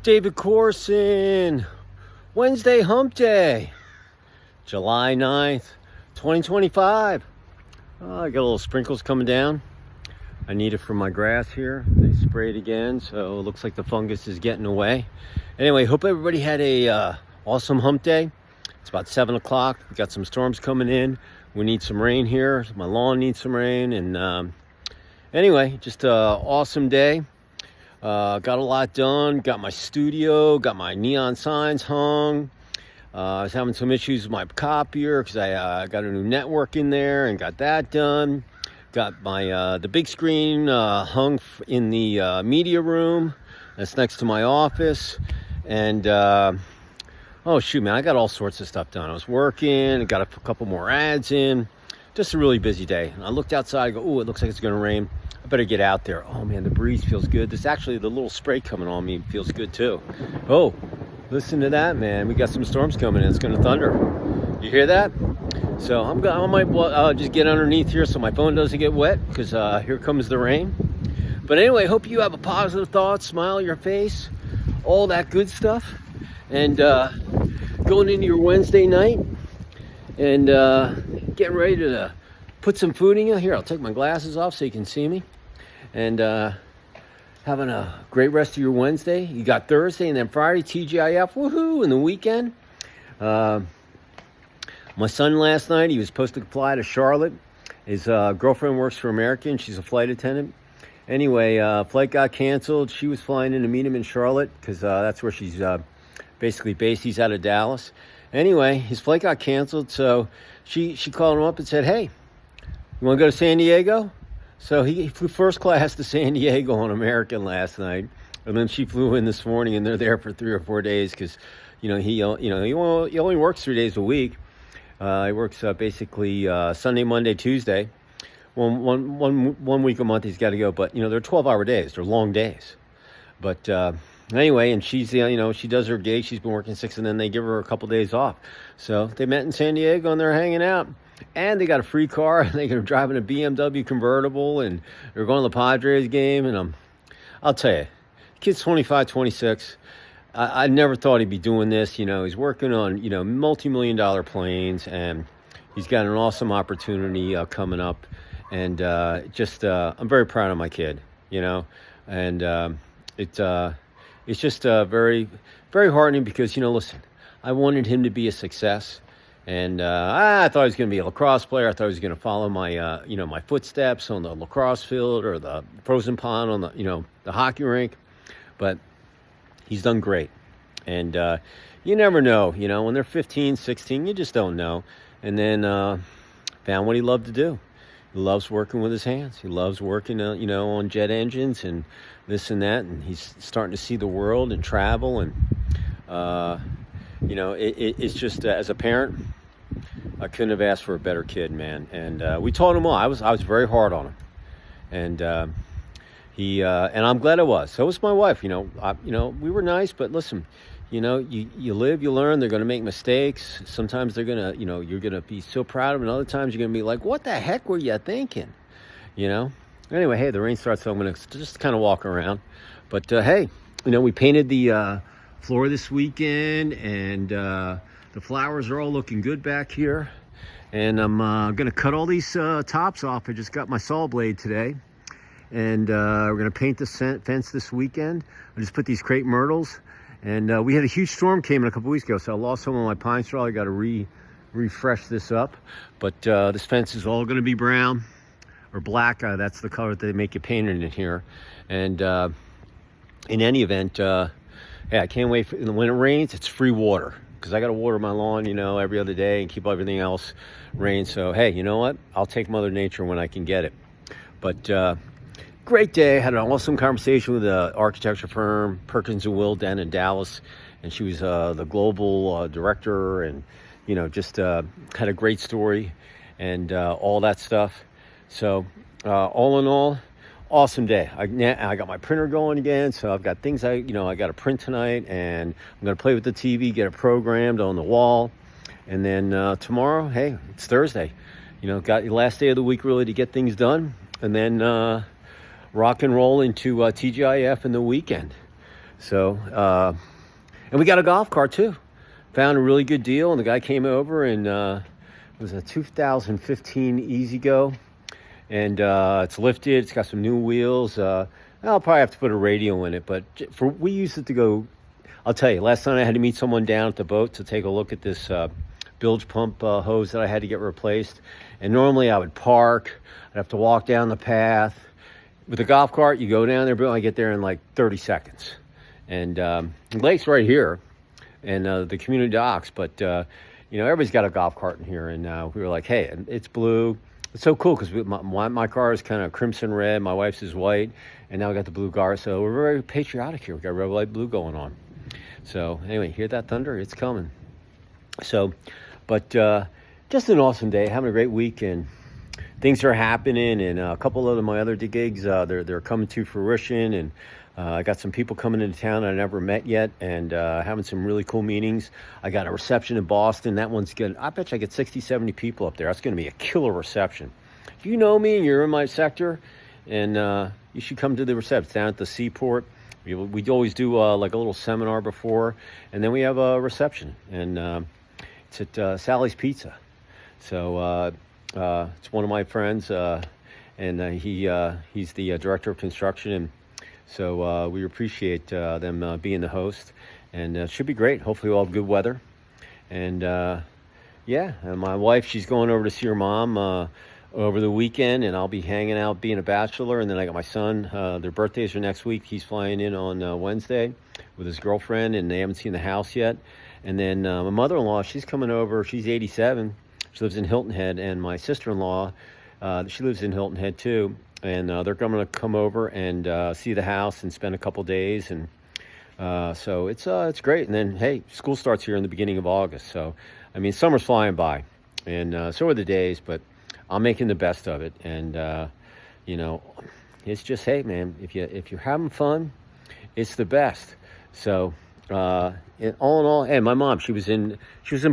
David Corson, Wednesday hump day, July 9th, 2025. I got a little sprinkles coming down. I need it for my grass here. They sprayed again, so it looks like the fungus is getting away. Anyway, hope everybody had a awesome hump day. It's about 7 o'clock. We got some storms coming in. We need some rain here. My lawn needs some rain. And anyway, just an awesome day. Got a lot done. Got my studio. Got my neon signs hung. I was having some issues with my copier because I got a new network in there and got that done. Got my the big screen hung in the media room. That's next to my office. And oh shoot, man, I got all sorts of stuff done. I was working. I got a couple more ads in. Just a really busy day. And I looked outside. I go, oh, it looks like it's going to rain. I better get out there. Oh man, the breeze feels good. This actually, the little spray coming on me feels good too. Oh, listen to that, man. We got some storms coming in. It's going to thunder. You hear that? So I might just get underneath here so my phone doesn't get wet because here comes the rain. But anyway, hope you have a positive thought, smile on your face, all that good stuff. And going into your Wednesday night and getting ready to put some food in you. Here, I'll take my glasses off so you can see me. And having a great rest of your Wednesday. You got Thursday and then Friday, TGIF, woohoo, and the weekend. My son last night, he was supposed to fly to Charlotte. His girlfriend works for American. She's a flight attendant. Anyway, flight got canceled. She was flying in to meet him in Charlotte because that's where she's basically based. He's out of Dallas. Anyway, his flight got canceled, so she called him up and said, hey, you want to go to San Diego? So he flew first class to San Diego on American last night, and then she flew in this morning, and they're there for 3 or 4 days because, he only works 3 days a week. He works basically Sunday, Monday, Tuesday. One week a month he's got to go, but they're 12-hour days. They're long days. But anyway, and she's she does her gig. She's been working 6, and then they give her a couple days off. So they met in San Diego, and they're hanging out. And they got a free car, and they're driving a BMW convertible, and they're going to the Padres game. And I'll tell you, kid's 25, 26. I never thought he'd be doing this. He's working on, multi-million-dollar planes, and he's got an awesome opportunity coming up. And I'm very proud of my kid, and it's just very, very heartening because, listen, I wanted him to be a success. And I thought he was going to be a lacrosse player. I thought he was going to follow my, my footsteps on the lacrosse field or the frozen pond on the hockey rink. But he's done great. And you never know, when they're 15, 16, you just don't know. And then found what he loved to do. He loves working with his hands. He loves working, on jet engines and this and that. And he's starting to see the world and travel. And, it's just as a parent, I couldn't have asked for a better kid, man. And we taught him all. I was very hard on him. And and I'm glad I was. So was my wife. We were nice, but listen, you live, you learn. They're going to make mistakes. Sometimes they're going to, you're going to be so proud of them. And other times you're going to be like, what the heck were you thinking? Anyway, hey, the rain starts, so I'm going to just kind of walk around. But hey, we painted the floor this weekend, and the flowers are all looking good back here. And I'm going to cut all these tops off. I just got my saw blade today. And we're going to paint the fence this weekend. I just put these crepe myrtles. And we had a huge storm came in a couple weeks ago, so I lost some of my pine straw. I got to refresh this up. But this fence is all going to be brown or black. That's the color that they make you paint it in here. And in any event, hey, I can't wait when it rains. It's free water because I got to water my lawn, every other day and keep everything else rain. So hey, you know what? I'll take Mother Nature when I can get it. But great day. Had an awesome conversation with the architecture firm Perkins and Will down in Dallas, and she was the global director, and just had a great story and all that stuff. So all in all, awesome day. I got my printer going again, so I've got things I got to print tonight, and I'm going to play with the TV, get it programmed on the wall, and then tomorrow, hey, it's Thursday. Got the last day of the week really to get things done, and then rock and roll into TGIF in the weekend. So, and we got a golf cart too. Found a really good deal, and the guy came over, and it was a 2015 Easy Go, and it's lifted. It's got some new wheels. I'll probably have to put a radio in it, but we used it to go. I'll tell you, last night I had to meet someone down at the boat to take a look at this bilge pump hose that I had to get replaced. And normally I would park. I'd have to walk down the path. With a golf cart, you go down there, but I get there in like 30 seconds. And the lake's right here, and the community docks. But everybody's got a golf cart in here, and we were like, hey, and it's blue. It's so cool because my car is kind of crimson red, my wife's is white, and now we got the blue car. So we're very patriotic here. We got red, white, blue going on. So anyway, hear that thunder? It's coming. So, but just an awesome day, having a great weekend. Things are happening, and a couple of my other gigs, they're coming to fruition, and I got some people coming into town I never met yet, and having some really cool meetings. I got a reception in Boston. That one's good. I bet you I get 60, 70 people up there. That's going to be a killer reception. If you know me and you're in my sector, and you should come to the reception. It's down at the Seaport. We always do like a little seminar before, and then we have a reception, and it's at Sally's Pizza. So it's one of my friends, and he's the director of construction, and so we appreciate them being the host, and it should be great. Hopefully we'll have good weather, and and my wife, she's going over to see her mom over the weekend, and I'll be hanging out being a bachelor. And then I got my son, their birthdays are next week. He's flying in on Wednesday with his girlfriend, and they haven't seen the house yet. And then my mother-in-law, she's coming over. She's 87. She lives in Hilton Head. And my sister-in-law, she lives in Hilton Head too. And they're going to come over and see the house and spend a couple days. And so it's great. And then, hey, school starts here in the beginning of August. So, I mean, summer's flying by, and so are the days, but I'm making the best of it. And it's just, hey man, if you're having fun, it's the best. So all in all, and my mom, she was in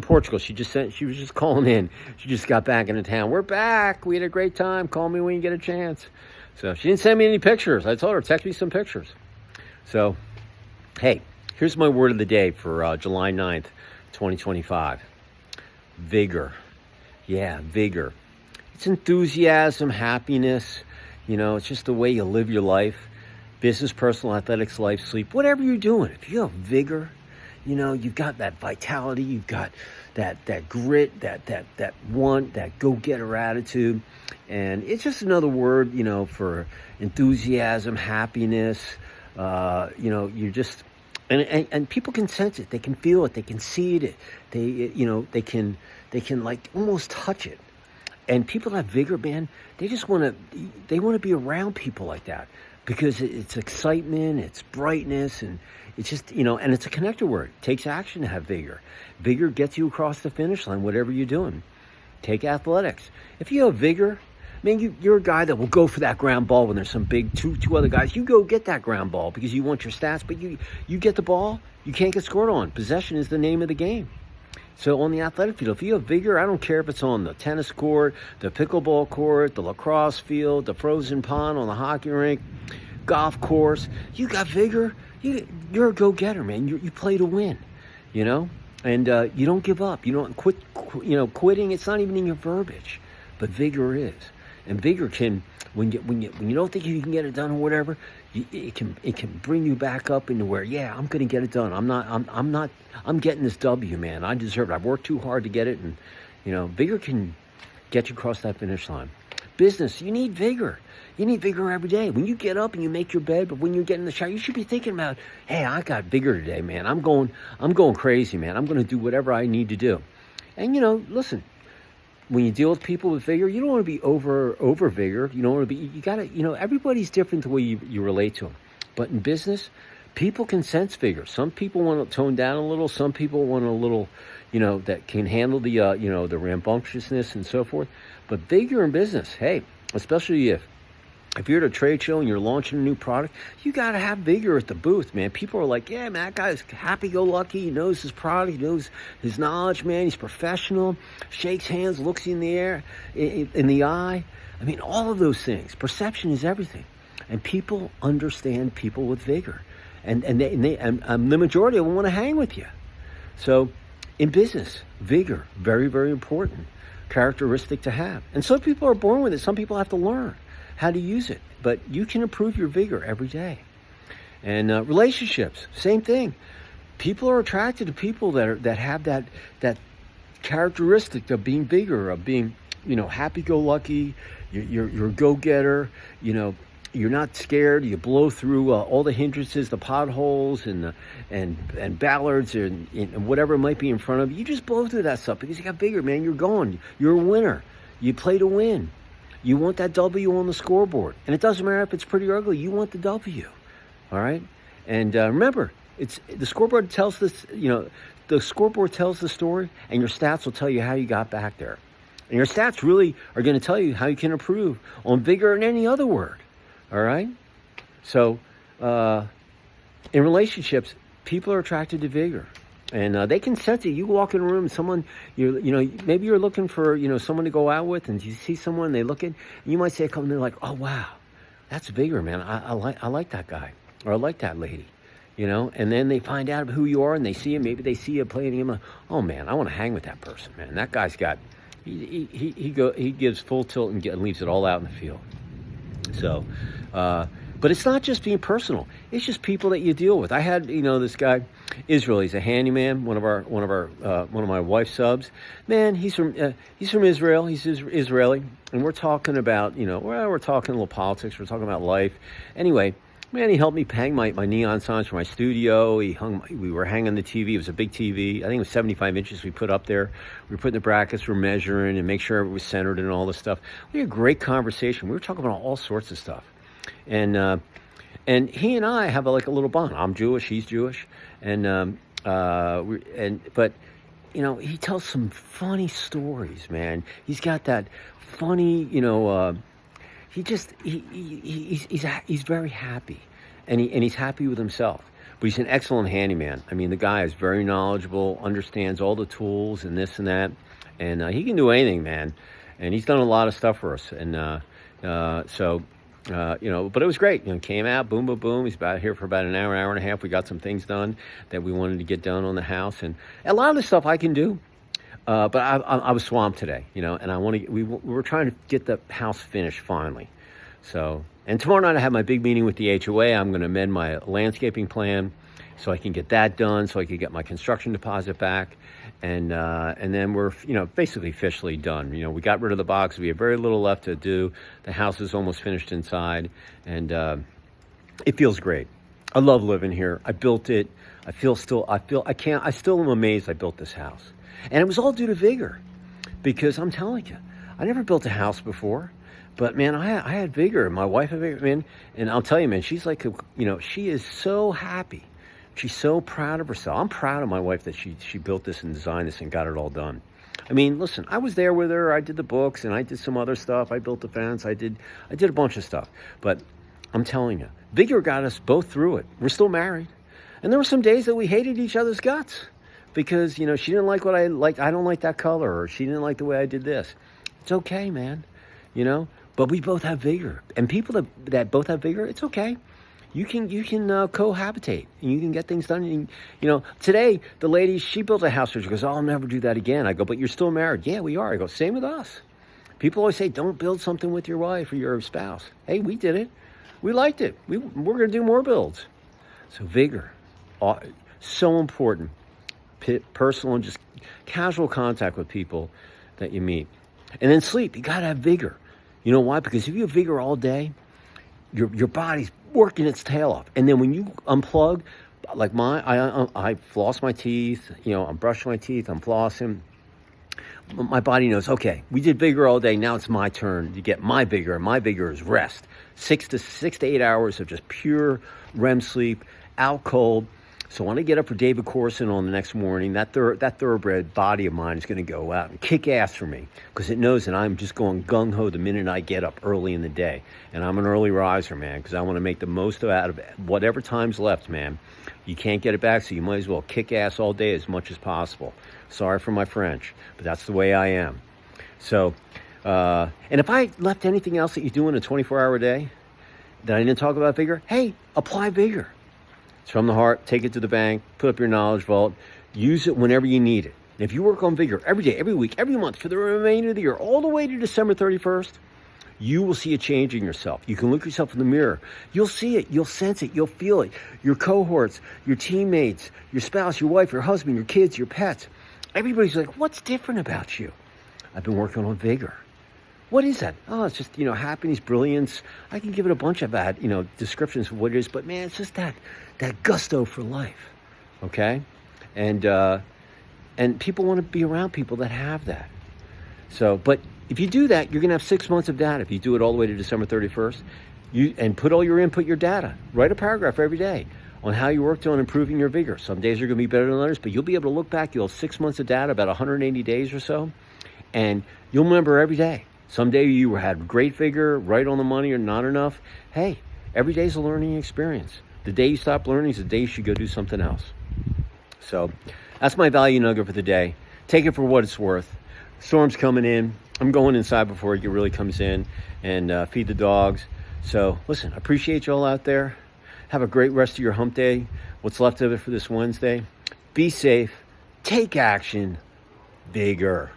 Portugal. She was just calling in. She just got back into town. We're back. We had a great time. Call me when you get a chance. So she didn't send me any pictures. I told her, text me some pictures. So hey, here's my word of the day for July 9th, 2025. Vigor. Yeah, vigor. It's enthusiasm, happiness, it's just the way you live your life. Business, personal, athletics, life, sleep, whatever you're doing. If you have vigor, you've got that vitality, you've got that grit, that want, that go-getter attitude. And it's just another word, for enthusiasm, happiness. You're just, and people can sense it. They can feel it. They can see it. They can like almost touch it. And people that have vigor, man, they want to be around people like that, because it's excitement, it's brightness, and it's just, and it's a connector word. It takes action to have vigor. Vigor gets you across the finish line, whatever you're doing. Take athletics. If you have vigor, man, you're a guy that will go for that ground ball when there's some big two other guys. You go get that ground ball because you want your stats, but you get the ball, you can't get scored on. Possession is the name of the game. So on the athletic field, if you have vigor, I don't care if it's on the tennis court, the pickleball court, the lacrosse field, the frozen pond, on the hockey rink, golf course, you got vigor, you're a go-getter, man. You play to win, and you don't give up. You don't quit. Quitting, it's not even in your verbiage, but vigor is. And vigor can, when you don't think you can get it done or whatever, it can bring you back up into where, yeah, I'm going to get it done. I'm getting this W, man. I deserve it. I've worked too hard to get it. And, vigor can get you across that finish line. Business, you need vigor. You need vigor every day. When you get up and you make your bed, but when you get in the shower, you should be thinking about, hey, I got vigor today, man. I'm going crazy, man. I'm going to do whatever I need to do. And, listen, when you deal with people with vigor, you don't want to be over vigor. You don't want to be, you got to, everybody's different the way you relate to them. But in business, people can sense vigor. Some people want to tone down a little. Some people want a little, that can handle the, the rambunctiousness and so forth. But vigor in business, hey, especially if you're at a trade show and you're launching a new product, you got to have vigor at the booth, man. People are like, yeah, man, that guy's happy-go-lucky. He knows his product. He knows his knowledge, man. He's professional, shakes hands, looks you in the air, in the eye. I mean, all of those things. Perception is everything. And people understand people with vigor. and the majority of them want to hang with you. So in business, vigor, very, very important characteristic to have. And some people are born with it. Some people have to learn how to use it. But you can improve your vigor every day. And relationships, same thing. People are attracted to people that have that characteristic of being vigor, of being, happy-go-lucky. You're a go-getter. You're not scared. You blow through all the hindrances, the potholes, and ballards, and whatever might be in front of you. You just blow through that stuff because you got vigor, man. You're going. You're a winner. You play to win. You want that W on the scoreboard, and it doesn't matter if it's pretty or ugly. You want the W. All right. And remember, it's the scoreboard tells this. The scoreboard tells the story, and your stats will tell you how you got back there. And your stats really are going to tell you how you can improve on vigor and any other word. All right? So, in relationships, people are attracted to vigor. And they can sense it. You walk in a room, someone, maybe you're looking for, someone to go out with, and you see someone, they look at, you might say, they're like, oh, wow, that's vigor, man. I like that guy, or I like that lady, and then they find out who you are, and they see you, maybe they see you playing him. Oh, man, I want to hang with that person, man. That guy's got, he gives full tilt and leaves it all out in the field. So, but it's not just being personal. It's just people that you deal with. I had, this guy, Israel. He's a handyman. One of my wife's subs. Man, he's from Israel. He's Israeli, and we're talking about, we're talking a little politics. We're talking about life. Anyway, man, he helped me hang my neon signs for my studio. We were hanging the TV. It was a big TV. I think it was 75 inches we put up there. We were putting the brackets, we're measuring and make sure it was centered and all this stuff. We had a great conversation. We were talking about all sorts of stuff. And he and I have a little bond. I'm Jewish, he's Jewish. But he tells some funny stories, man. He's got that funny, he's very happy, and he's happy with himself. But he's an excellent handyman. I mean, the guy is very knowledgeable, understands all the tools and this and that, and he can do anything, man. And he's done a lot of stuff for us, and but it was great. Came out, boom, boom, boom. He's here for about an hour and a half. We got some things done that we wanted to get done on the house, and a lot of the stuff I can do. But I was swamped today, and we were trying to get the house finished finally. So, and tomorrow night I have my big meeting with the HOA. I'm going to amend my landscaping plan so I can get that done, so I can get my construction deposit back. And then we're, basically officially done. We got rid of the box. We have very little left to do. The house is almost finished inside, and it feels great. I love living here. I built it. I still am amazed I built this house. And it was all due to vigor, because I'm telling you, I never built a house before, but man, I had vigor, and my wife had vigor, man. And I'll tell you, man, she's like, she is so happy. She's so proud of herself. I'm proud of my wife that she built this and designed this and got it all done. I mean, listen, I was there with her. I did the books and I did some other stuff. I built the fence. I did a bunch of stuff. But I'm telling you, vigor got us both through it. We're still married. And there were some days that we hated each other's guts because, she didn't like what I liked. I don't like that color, or she didn't like the way I did this. It's okay, man. But we both have vigor. And people that both have vigor, it's okay. You can cohabitate, and you can get things done. And, today, the lady, she built a house, and she goes, oh, I'll never do that again. I go, but you're still married. Yeah, we are. I go, same with us. People always say, don't build something with your wife or your spouse. Hey, we did it. We liked it. We're going to do more builds. So vigor, so important. Personal and just casual contact with people that you meet. And then sleep. You got to have vigor. You know why? Because if you have vigor all day, your body's working its tail off. And then when you unplug, like I floss my teeth, I'm brushing my teeth, I'm flossing. My body knows, okay, we did vigor all day. Now it's my turn to get my vigor. And my vigor is rest. 6 to 8 hours of just pure REM sleep, out cold. So when I get up for David Corson on the next morning, that thoroughbred body of mine is going to go out and kick ass for me, because it knows that I'm just going gung-ho the minute I get up early in the day. And I'm an early riser, man, because I want to make the most out of whatever time's left, man. You can't get it back, so you might as well kick ass all day as much as possible. Sorry for my French, but that's the way I am. So, and if I left anything else that you do in a 24-hour day that I didn't talk about vigor, hey, apply vigor. It's from the heart. Take it to the bank. Put up your knowledge vault. Use it whenever you need it. If you work on Vigor every day, every week, every month for the remainder of the year, all the way to December 31st, you will see a change in yourself. You can look yourself in the mirror. You'll see it. You'll sense it. You'll feel it. Your cohorts, your teammates, your spouse, your wife, your husband, your kids, your pets. Everybody's like, what's different about you? I've been working on Vigor. What is that? Oh, it's just, happiness, brilliance. I can give it a bunch of descriptions of what it is, but man, it's just that gusto for life. Okay? And people want to be around people that have that. So, but if you do that, you're going to have 6 months of data. If you do it all the way to December 31st, and put all your data. Write a paragraph every day on how you worked on improving your Vigor. Some days are going to be better than others, but you'll be able to look back. You'll have 6 months of data, about 180 days or so, and you'll remember every day. Someday you had great Vigor, right on the money, or not enough. Hey, every day's a learning experience. The day you stop learning is the day you should go do something else. So that's my value nugget for the day. Take it for what it's worth. Storm's coming in. I'm going inside before it really comes in, and feed the dogs. So listen, I appreciate you all out there. Have a great rest of your hump day. What's left of it for this Wednesday. Be safe. Take action. Vigor.